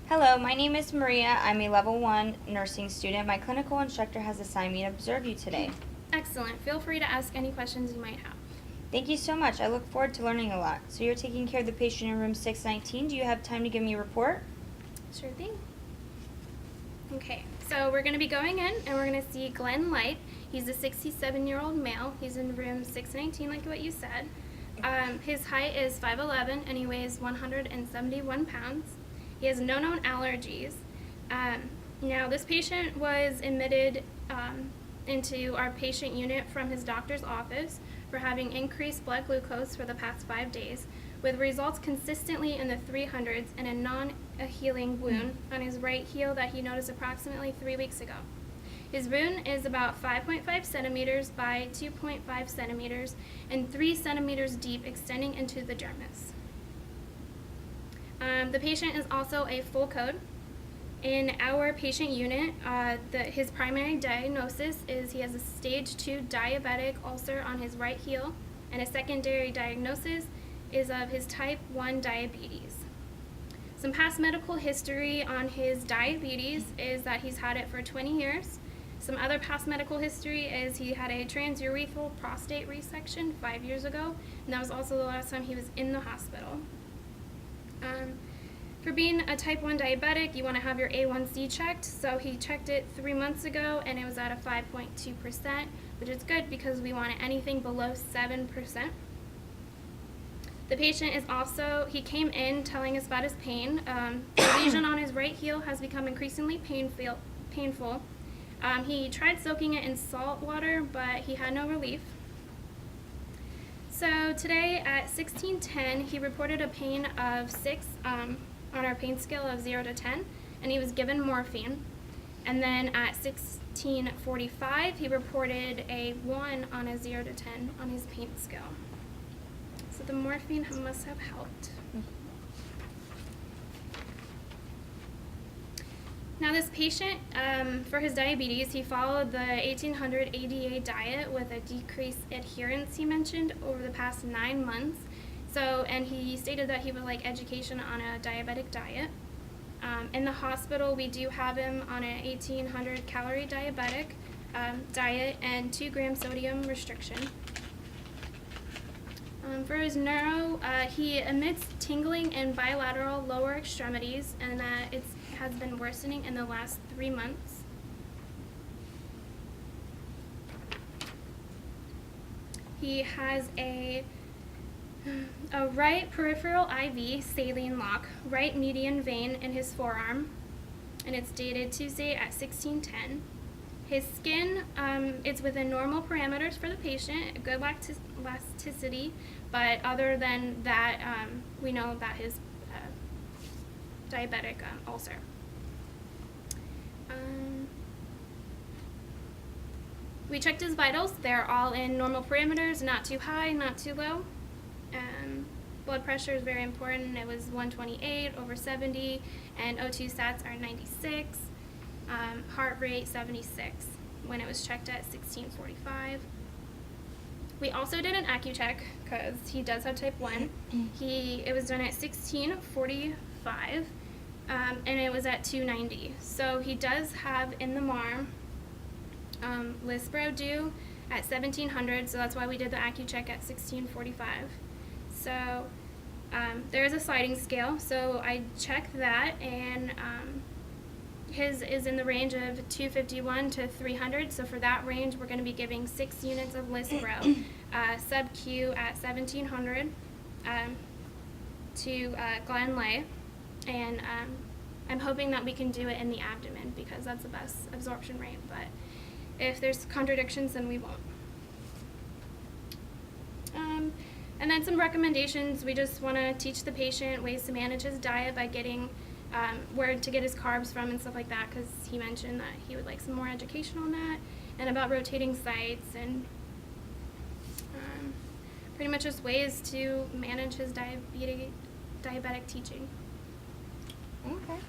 Hello, my name is Maria. I'm a level 1 nursing student. My clinical instructor has assigned me to observe you today. Excellent. Feel free to ask any questions you might have. Thank you so much. I look forward to learning a lot. So you're taking care of the patient in room 619. Do you have time to give me a report? Sure thing. Okay, so we're going to be going in and we're going to see Glenn Light. He's a 67-year-old male. He's in room 619 like what you said. His height is 5'11" and he weighs 171 pounds. He has no known allergies. Now this patient was admitted into our patient unit from his doctor's office for having increased blood glucose for the past 5 days, with results consistently in the 300s and a non-healing wound on his right heel that he noticed approximately 3 weeks ago. His wound is about 5.5 centimeters by 2.5 centimeters and 3 centimeters deep, extending into the dermis. The patient is also a full code. In our patient unit, his primary diagnosis is he has a stage 2 diabetic ulcer on his right heel, and a secondary diagnosis is of his type 1 diabetes. Some past medical history on his diabetes is that he's had it for 20 years. Some other past medical history is he had a transurethral prostate resection 5 years ago, and that was also the last time he was in the hospital. For being a type 1 diabetic, you want to have your A1C checked. So he checked it 3 months ago and it was at a 5.2%, which is good because we want anything below 7%. The patient is also, he came in telling us about his pain. The lesion on his right heel has become increasingly painful. He tried soaking it in salt water, but he had no relief. So today at 16:10, he reported a pain of 6 on our pain scale of 0 to 10, and he was given morphine. And then at 16:45, he reported a 1 on a 0 to 10 on his pain scale. So the morphine must have helped. Now this patient, for his diabetes, he followed the 1800 ADA diet with a decreased adherence, he mentioned, over the past 9 months. So, and he stated that he would like education on a diabetic diet. In the hospital, we do have him on an 1800 calorie diabetic diet and 2 gram sodium restriction. For his neuro, he emits tingling in bilateral lower extremities, and that it has been worsening in the last 3 months. He has a right peripheral IV saline lock, right median vein in his forearm, and it's dated Tuesday at 16:10. His skin, it's within normal parameters for the patient, good elasticity, but other than that, we know about his diabetic ulcer. We checked his vitals. They're all in normal parameters, not too high, not too low. Blood pressure is very important. It was 128 over 70, and O2 sats are 96. Heart rate 76 when it was checked at 16:45. We also did an AccuCheck because he does have type 1. It was done at 16:45, and it was at 290. So he does have in the MARM Lispro due at 1700, so that's why we did the AccuCheck at 16:45. So there is a sliding scale, so I checked that, and his is in the range of 251 to 300, so for that range we're going to be giving 6 units of Lispro sub-Q at 1700 to Glenn Lay, and I'm hoping that we can do it in the abdomen because that's the best absorption rate, but if there's contradictions then we won't. And then some recommendations. We just want to teach the patient ways to manage his diet by getting where to get his carbs from and stuff like that, because he mentioned that he would like some more education on that, and about rotating sites, and pretty much just ways to manage his diabetic teaching. Okay.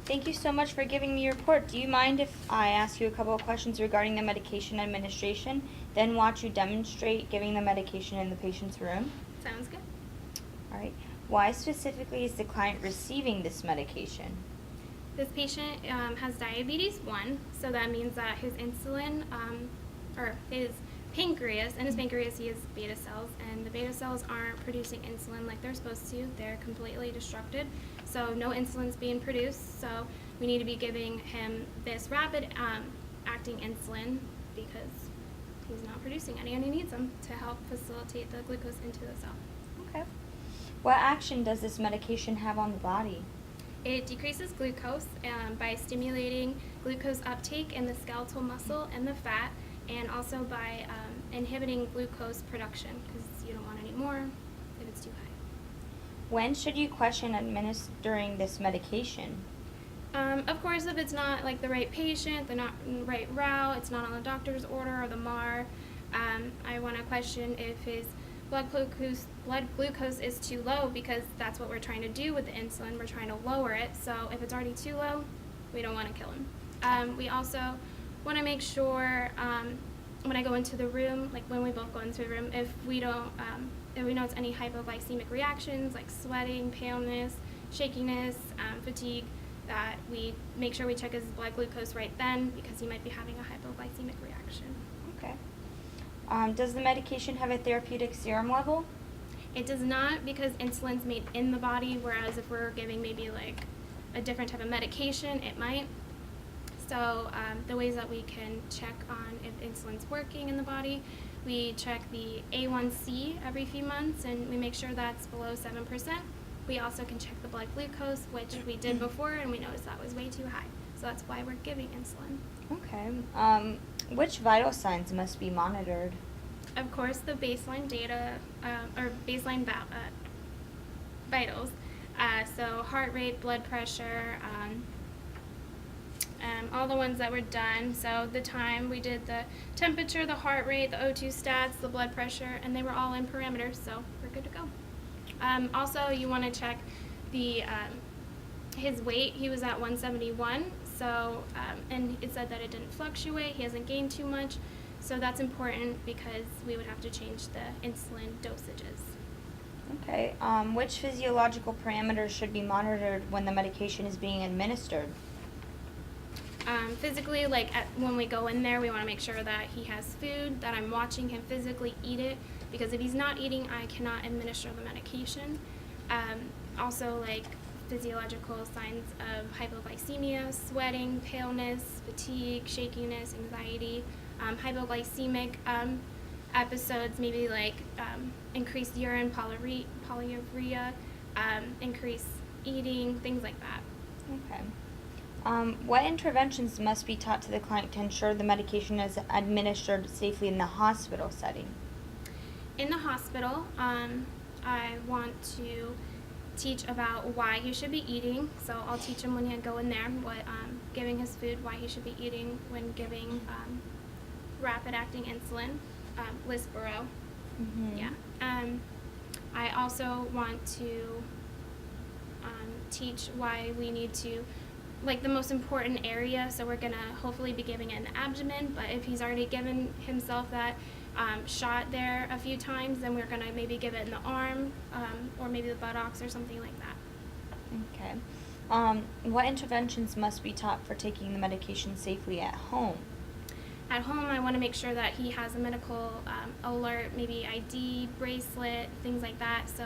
Thank you so much for giving me your report. Do you mind if I ask you a couple of questions regarding the medication administration, then watch you demonstrate giving the medication in the patient's room? Sounds good. All right. Why specifically is the client receiving this medication? This patient has diabetes 1, so that means that his insulin, or his pancreas, in his pancreas he has beta cells, and the beta cells aren't producing insulin like they're supposed to. They're completely destructed, so no insulin's being produced, so we need to be giving him this rapid acting insulin because he's not producing any, and he needs them to help facilitate the glucose into the cell. Okay. What action does this medication have on the body? It decreases glucose by stimulating glucose uptake in the skeletal muscle and the fat, and also by inhibiting glucose production because you don't want any more if it's too high. When should you question administering this medication? Of course, if it's not like the right patient, the right route, it's not on the doctor's order or the MAR, I want to question if his blood glucose is too low, because that's what we're trying to do with the insulin. We're trying to lower it. So if it's already too low, we don't want to kill him. We also want to make sure when I go into the room, like when we both go into the room, if we notice any hypoglycemic reactions like sweating, paleness, shakiness, fatigue, that we make sure we check his blood glucose right then, because he might be having a hypoglycemic reaction. Okay. Does the medication have a therapeutic serum level? It does not, because insulin's made in the body, whereas if we're giving maybe like a different type of medication, it might. So the ways that we can check on if insulin's working in the body, we check the A1C every few months, and we make sure that's below 7%. We also can check the blood glucose, which we did before, and we noticed that was way too high. So that's why we're giving insulin. Okay. Which vital signs must be monitored? Of course, the baseline data, or baseline vitals. So heart rate, blood pressure, all the ones that were done. So the time we did the temperature, the heart rate, the O2 stats, the blood pressure, and they were all in parameters, so we're good to go. Also, you want to check his weight. He was at 171, so and it said that it didn't fluctuate. He hasn't gained too much, so that's important because we would have to change the insulin dosages. Okay. Which physiological parameters should be monitored when the medication is being administered? Physically, like when we go in there, we want to make sure that he has food, that I'm watching him physically eat it, because if he's not eating, I cannot administer the medication. Also, like physiological signs of hypoglycemia, sweating, paleness, fatigue, shakiness, anxiety, hypoglycemic episodes, maybe like increased urine polyuria, increased eating, things like that. Okay. What interventions must be taught to the client to ensure the medication is administered safely in the hospital setting? In the hospital, I want to teach about why he should be eating. So I'll teach him when he go in there, what giving his food, why he should be eating when giving rapid-acting insulin, Lispro. Mm-hmm. Yeah. I also want to teach why we need to, like the most important area, so we're gonna hopefully be giving it in the abdomen, but if he's already given himself that shot there a few times, then we're gonna maybe give it in the arm, or maybe the buttocks or something like that. Okay. What interventions must be taught for taking the medication safely at home? At home, I want to make sure that he has a medical alert, maybe ID, bracelet, things like that, so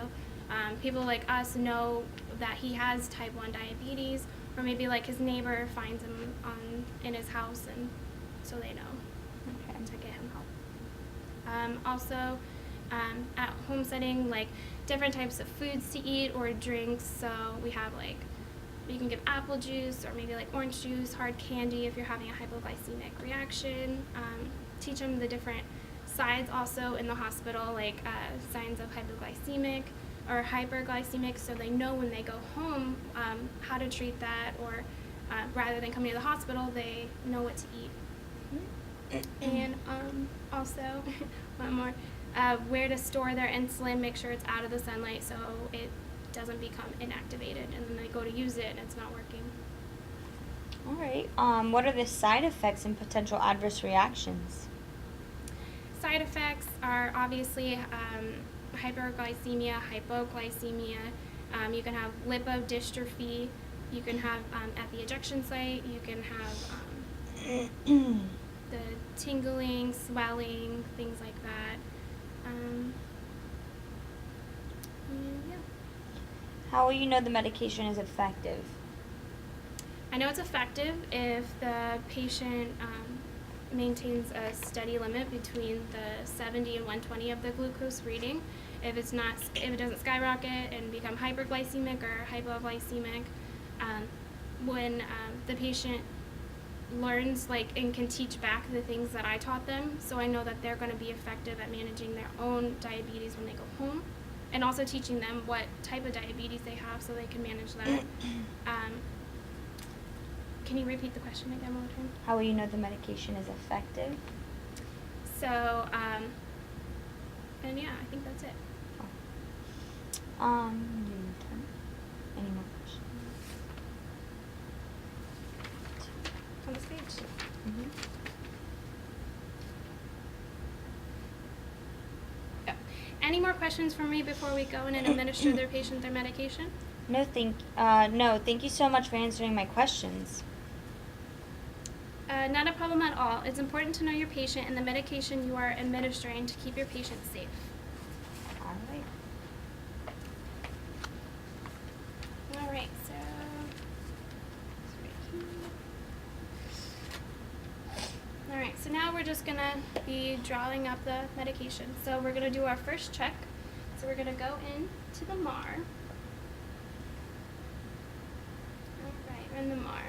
people like us know that he has type 1 diabetes, or maybe like his neighbor finds him in his house, and so they know to get him help. Also, at home setting, like different types of foods to eat or drinks, so we have like, you can give apple juice or maybe like orange juice, hard candy if you're having a hypoglycemic reaction. Teach them the different sides also in the hospital, like signs of hypoglycemic or hyperglycemic, so they know when they go home how to treat that, or rather than coming to the hospital, they know what to eat. And also, one more, where to store their insulin, make sure it's out of the sunlight so it doesn't become inactivated, and then they go to use it and it's not working. All right. What are the side effects and potential adverse reactions? Side effects are obviously hyperglycemia, hypoglycemia, You can have lipodystrophy. You can have at the ejection site. You can have the tingling, swelling, things like that. And yeah. How will you know the medication is effective? I know it's effective if the patient maintains a steady limit between the 70 and 120 of the glucose reading. If it doesn't skyrocket and become hyperglycemic or hypoglycemic, when the patient learns and can teach back the things that I taught them, so I know that they're going to be effective at managing their own diabetes when they go home, and also teaching them what type of diabetes they have so they can manage that. Can you repeat the question again one more time? How will you know the medication is effective? So, and yeah, I think that's it. Midterm. Any more questions? On this page. Mm-hmm. Yeah. Any more questions for me before we go in and administer their patient their medication? No, thank you so much for answering my questions. Not a problem at all. It's important to know your patient and the medication you are administering to keep your patient safe. All right. All right, so it's right here. All right, so now we're just gonna be drawing up the medication. So we're gonna do our first check. So we're gonna go in to the MAR. All right, we're in the MAR.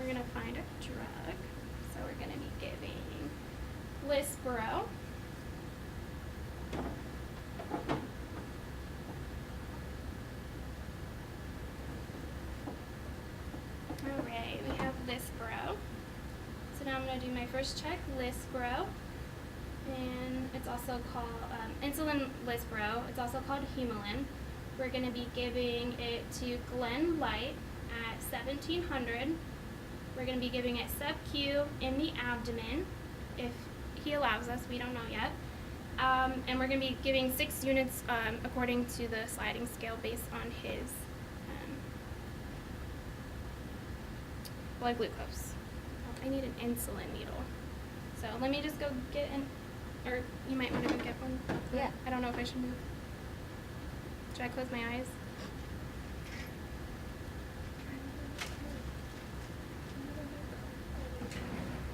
We're gonna find a drug. So we're gonna be giving Lispro. Alright, we have Lispro. So now I'm going to do my first check, Lispro. And it's also called insulin Lispro. It's also called Humulin. We're going to be giving it to Glenn Light at 1700. We're going to be giving it sub-Q in the abdomen, if he allows us. We don't know yet. And we're going to be giving 6 units according to the sliding scale based on his blood glucose. Oh, I need an insulin needle. So let me just go get an, or you might want to go get one. Yeah. I don't know if I should move. Should I close my eyes?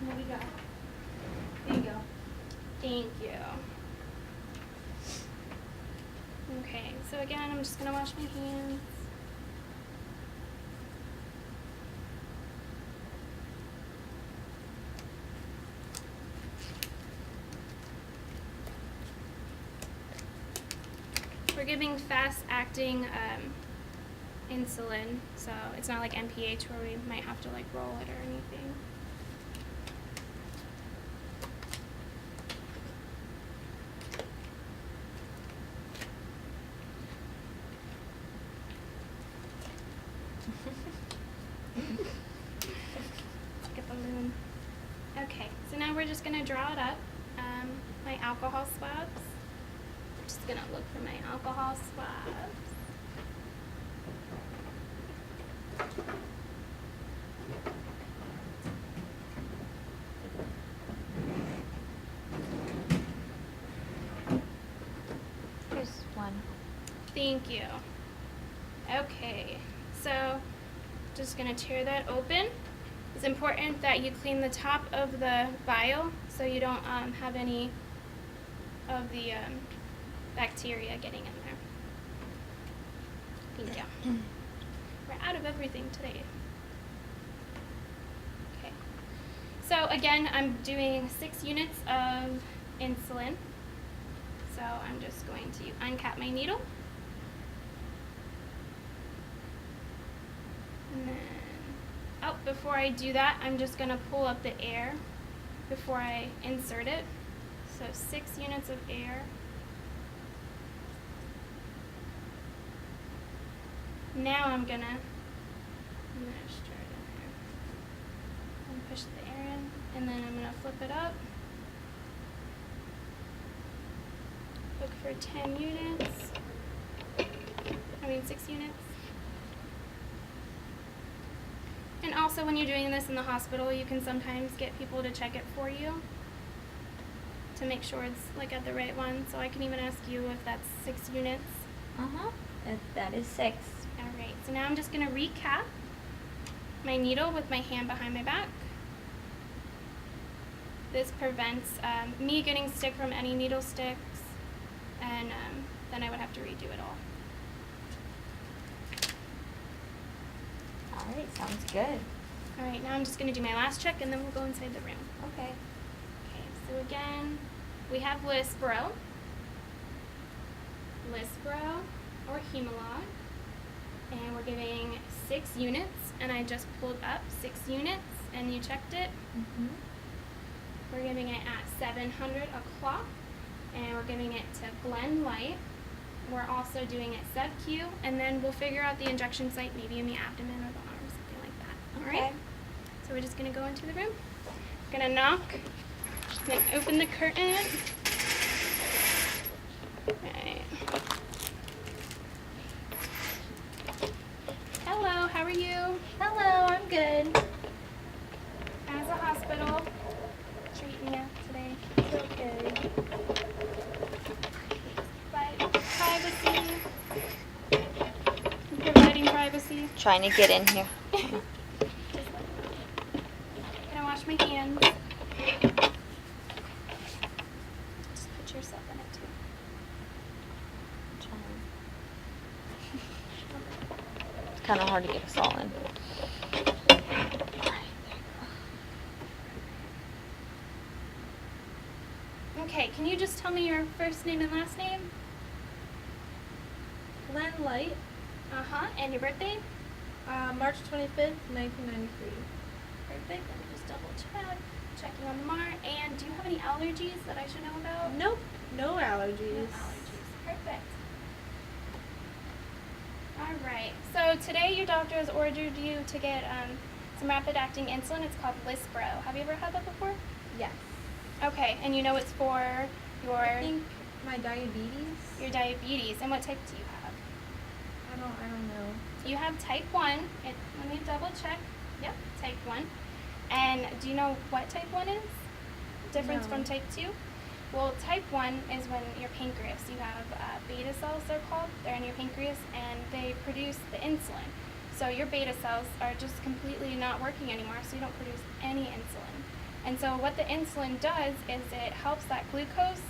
There we go. There you go. Thank you. Okay, so again, I'm just going to wash my hands. We're giving fast-acting insulin, so it's not like NPH where we might have to roll it or anything. It's like a balloon. Okay, so now we're just gonna draw it up. My alcohol swabs. Just gonna look for my alcohol swabs. Here's one. Thank you. Okay, so just gonna tear that open. It's important that you clean the top of the vial so you don't have any of the bacteria getting in there. Thank you. We're out of everything today. Okay. So again, I'm doing 6 units of insulin. So I'm just going to uncap my needle. And then, before I do that, I'm just going to pull up the air before I insert it. So 6 units of air. Now I'm gonna stir it in there and push the air in, and then I'm gonna flip it up. Look for 10 units. 6 units. And also when you're doing this in the hospital, you can sometimes get people to check it for you to make sure it's like at the right one. So I can even ask you if that's 6 units. That is 6. Alright, so now I'm just going to recap my needle with my hand behind my back. This prevents me getting stick from any needle sticks, and then I would have to redo it all. Alright, sounds good. Alright, now I'm just going to do my last check and then we'll go inside the room. Okay. Okay, so again, we have Lispro or Humalog, and we're giving 6 units, and I just pulled up 6 units and you checked it. We're giving it at 700 o'clock, and we're giving it to Glen Light. We're also doing it sub-Q, and then we'll figure out the injection site maybe in the abdomen or the arm, something like that. All right? So we're just going to go into the room. We're going to knock, then open the curtain. Right. Hello, how are you? Hello, I'm good. How's the hospital treating you today? It's okay. Privacy. Providing privacy. Trying to get in here. Gonna wash my hands. Just put yourself in it too. It's kind of hard to get us all in. Okay, can you just tell me your first name and last name? Glen Light, And your birthday? March 25th, 1993. Perfect. Let me just double check. Checking on the MAR. And do you have any allergies that I should know about? Nope, no No allergies. allergies. Perfect. Alright, so today your doctor has ordered you to get some rapid-acting insulin. It's called Lispro. Have you ever had that before? Yes. Okay, and you know it's for I think my diabetes. your diabetes. And what type do you have? I don't know. You have type 1. Let me double check. Yep, type 1. And do you know what type 1 is? Difference No. from type 2? Well, type 1 is when your pancreas, you have beta cells, they're called. They're in your pancreas, and they produce the insulin. So your beta cells are just completely not working anymore, so you don't produce any insulin. And so what the insulin does is it helps that glucose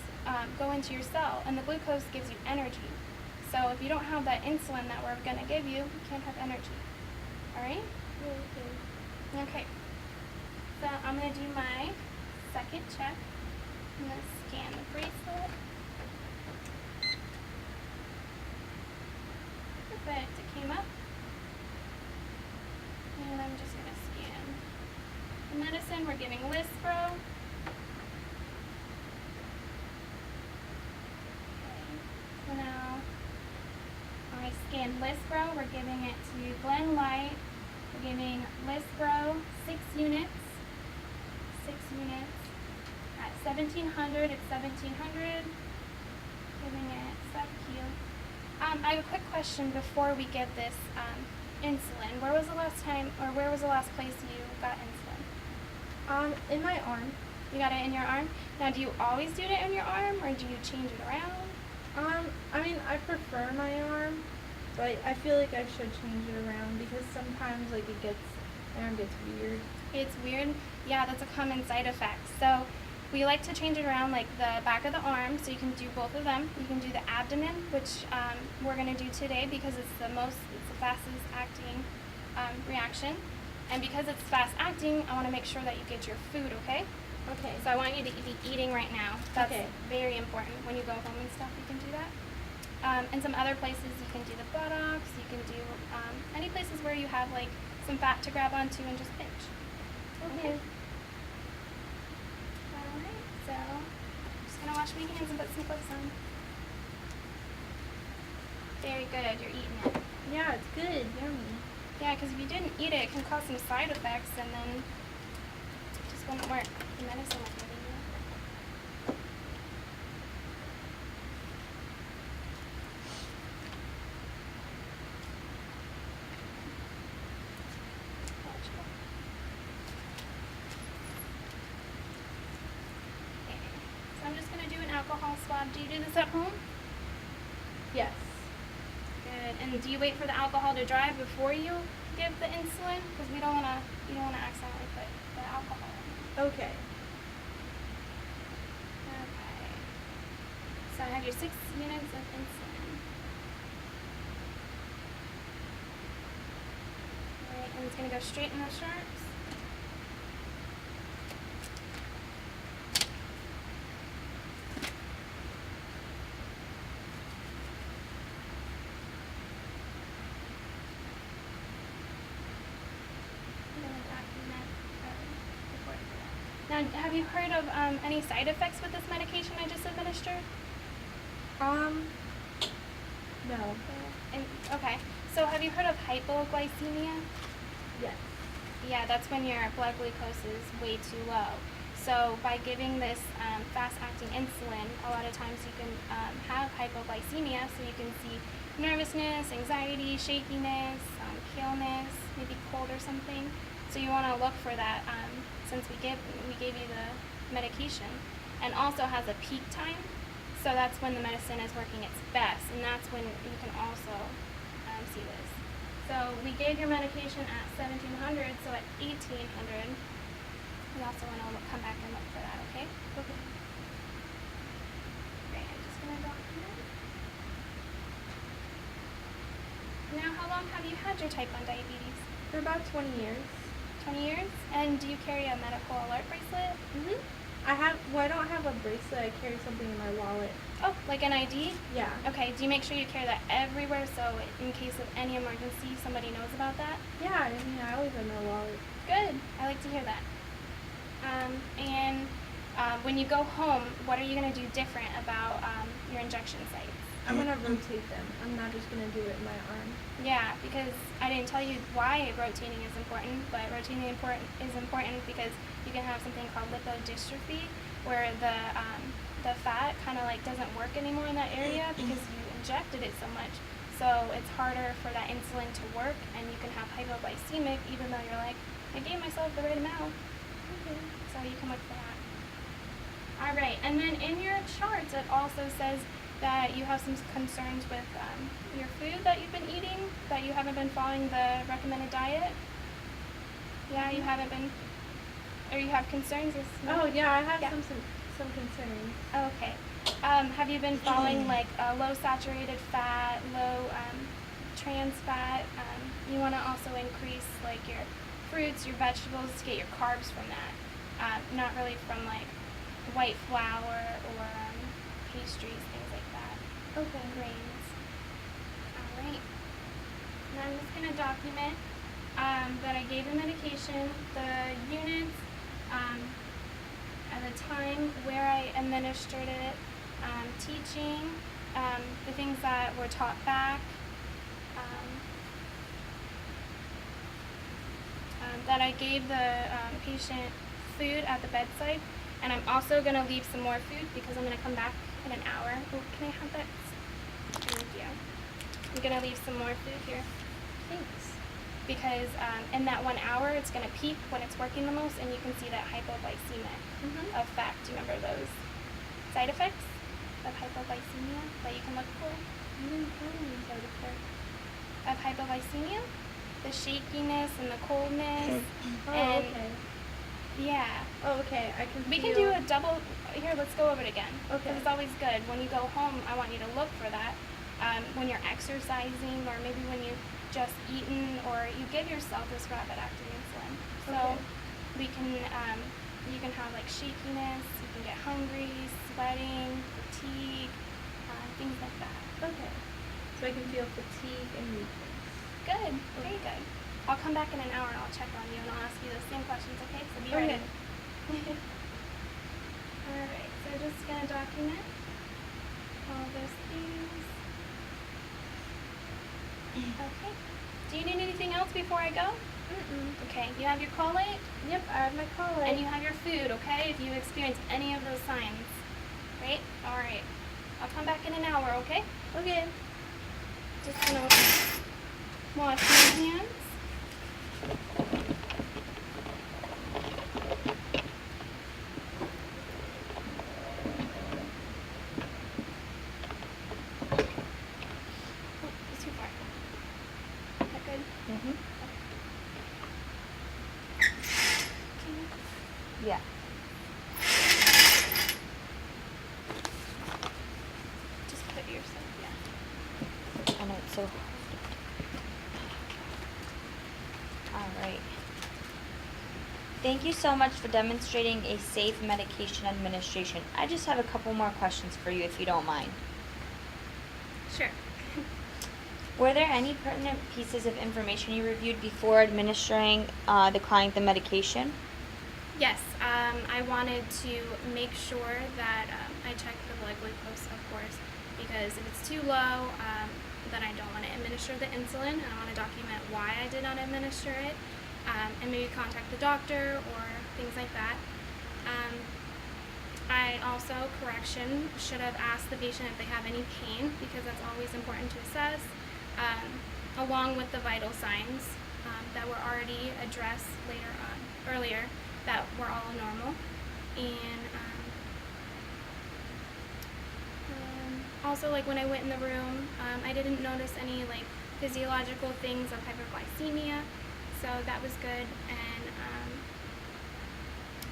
go into your cell, and the glucose gives you energy. So if you don't have that insulin that we're going to give you, you can't have energy. All right? Okay. Okay. So I'm going to do my second check. I'm going to scan the bracelet. Perfect. It came up. And I'm just going to scan the medicine. We're giving Lispro. Okay. So now I scanned Lispro. We're giving it to Glen Light. We're giving Lispro 6 units. 6 units. At 1700, it's 1700. Giving it sub-Q. I have a quick question before we get this insulin. Where was the last time, or where was the last place you got insulin? In my arm. You got it in your arm? Now, do you always do it in your arm, or do you change it around? I prefer my arm, but I feel like I should change it around because sometimes my arm gets weird. It's weird. Yeah, that's a common side effect. So we like to change it around like the back of the arm, so you can do both of them. You can do the abdomen, which we're going to do today because it's the fastest acting reaction. And because it's fast acting, I want to make sure that you get your food, okay? Okay. So I want you to be eating right now. That's Okay. very important. When you go home and stuff, you can do that. And some other places, you can do the buttocks. You can do any places where you have like some fat to grab onto and just pinch. Okay. Alright, so I'm just going to wash my hands and put some gloves on. Very good, you're eating it. Yeah, it's good. Yummy. Yeah, because if you didn't eat it, it can cause some side effects and then it just wouldn't work. The medicine won't give you. Do you do this at home? Yes. Good. And do you wait for the alcohol to dry before you give the insulin? Because you don't want to accidentally put the alcohol in. Okay. Okay. So I have your 6 units of insulin. Alright, and it's going to go straight in the sharps. Now, have you heard of any side effects with this medication I just administered? No. Okay. So have you heard of hypoglycemia? Yes. Yeah, that's when your blood glucose is way too low. So by giving this fast-acting insulin, a lot of times you can have hypoglycemia, so you can see nervousness, anxiety, shakiness, paleness, maybe cold or something. So you want to look for that since we gave you the medication, and also has a peak time. So that's when the medicine is working its best, and that's when you can also see this. So we gave your medication at 1700, so at 1800, we also want to come back and look for that, okay? Okay. Great, I'm just going to document. Now, how long have you had your type 1 diabetes? For about 20 years. 20 years? And do you carry a medical alert bracelet? Mhm. I don't have a bracelet. I carry something in my wallet. Oh, like an ID? Yeah. Okay, do you make sure you carry that everywhere so in case of any emergency, somebody knows about that? Yeah, I mean, I always have my wallet. Good. I like to hear that. When you go home, what are you going to do different about your injection sites? I'm going to rotate them. I'm not just going to do it in my arm. Yeah, because I didn't tell you why rotating is important, but rotating is important because you can have something called lipodystrophy, where the fat kind of like doesn't work anymore in that area because you injected it so much. So it's harder for that insulin to work, and you can have hypoglycemic even though you're like, I gave myself the right amount. Okay. So you can look for that. All right, and then in your charts it also says that you have some concerns with your food that you've been eating, that you haven't been following the recommended diet. Yeah, you haven't been, or you have concerns with. Oh yeah, I have Yeah. some concerns. Okay. Have you been following like low saturated fat, low trans fat? You want to also increase like your fruits, your vegetables to get your carbs from that, not really from like white flour or pastries, things like that. Okay. Grains. All right. Now I'm just going to document that I gave the medication, the units, at the time where I administered it, teaching, the things that were taught back, that I gave the patient food at the bedside, and I'm also going to leave some more food because I'm going to come back in an hour. Oh, can I have that? Thank you. I'm going to leave some more food here. Thanks. Because in that 1 hour, it's going to peak when it's working the most, and you can see that hypoglycemic effect. Do you remember those side effects of hypoglycemia that you can look for? I didn't have any side effects. Of hypoglycemia? The shakiness and the coldness. Oh, and okay. Yeah. Oh, okay. I can. We can do a double. Here, let's go over it again. Okay. Because it's always good. When you go home, I want you to look for that. When you're exercising, or maybe when you've just eaten, or you give yourself this rapid-acting insulin. So Okay. we can, you can have like shakiness. You can get hungry, sweating, fatigue, things like that. Okay. So I can feel fatigue and weakness. Good. Very good. I'll come back in an hour and I'll check on you and I'll ask you those same questions. Okay? So be ready. Alright, so we're just going to document all those things. Okay. Do you need anything else before I go? Okay, you have your collate Yep, I have my collar. and you have your food, okay? If you experience any of those signs. Right? Alright. I'll come back in an hour, okay? Okay. Just going to wash my hands. your side, yeah. I know it's so hard. All right. Thank you so much for demonstrating a safe medication administration. I just have a couple more questions for you if you don't mind. Sure. Were there any pertinent pieces of information you reviewed before administering the client the medication? Yes, I wanted to make sure that I checked the blood glucose, of course, because if it's too low, then I don't want to administer the insulin, and I want to document why I did not administer it, and maybe contact the doctor or things like that. I also, should have asked the patient if they have any pain, because that's always important to assess, along with the vital signs that were already addressed earlier, that were all normal. And also, like, when I went in the room, I didn't notice any like physiological things of hyperglycemia, so that was good. And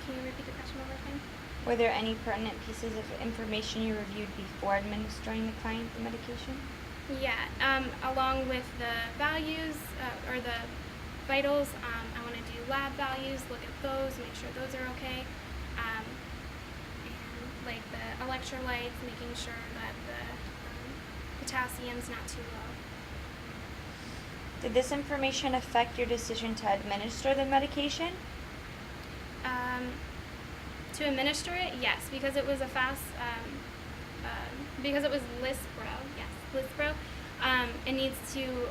can you repeat the question one more time? Were there any pertinent pieces of information you reviewed before administering the client the medication? Yeah, along with the values or the vitals, I want to do lab values, look at those, make sure those are okay, and like the electrolytes, making sure that the potassium's not too low. Did this information affect your decision to administer the medication? To administer it, yes, because it was a fast, because it was Lispro, yes, Lispro, it needs to,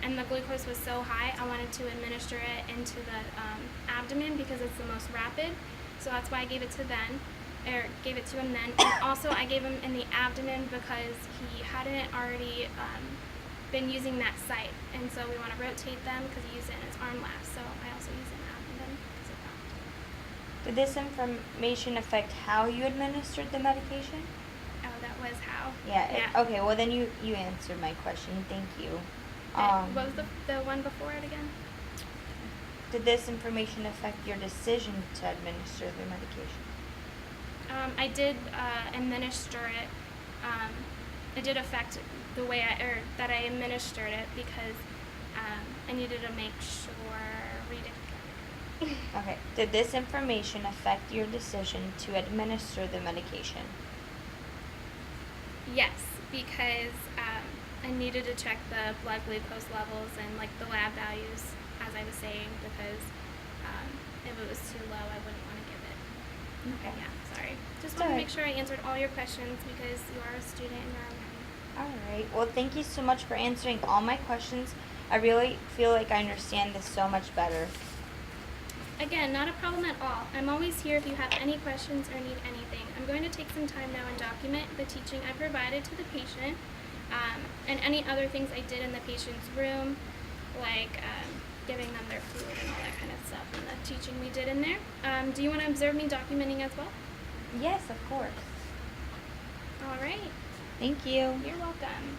and the glucose was so high, I wanted to administer it into the abdomen because it's the most rapid, so that's why I gave it to him then. And also I gave him in the abdomen because he hadn't already been using that site, and so we want to rotate them because he used it in his arm last, so I also use it in abdomen because of that. Did this information affect how you administered the medication? Oh, that was how. Yeah. Okay, well then you answered my question. Thank you. What was the one before it again? Did this information affect your decision to administer the medication? I did administer it. It did affect the way that I administered it because I needed to make sure. Read it. Okay. Did this information affect your decision to administer the medication? Yes, because I needed to check the blood glucose levels and like the lab values, as I was saying, because if it was too low, I wouldn't want to give it. Okay, yeah, sorry. Just want to make sure I answered all your questions because you are a student and you're learning. All right. Well, thank you so much for answering all my questions. I really feel like I understand this so much better. Again, not a problem at all. I'm always here if you have any questions or need anything. I'm going to take some time now and document the teaching I provided to the patient and any other things I did in the patient's room, like giving them their food and all that kind of stuff, and the teaching we did in there. Do you want to observe me documenting as well? Yes, of course. All right. Thank you. You're welcome.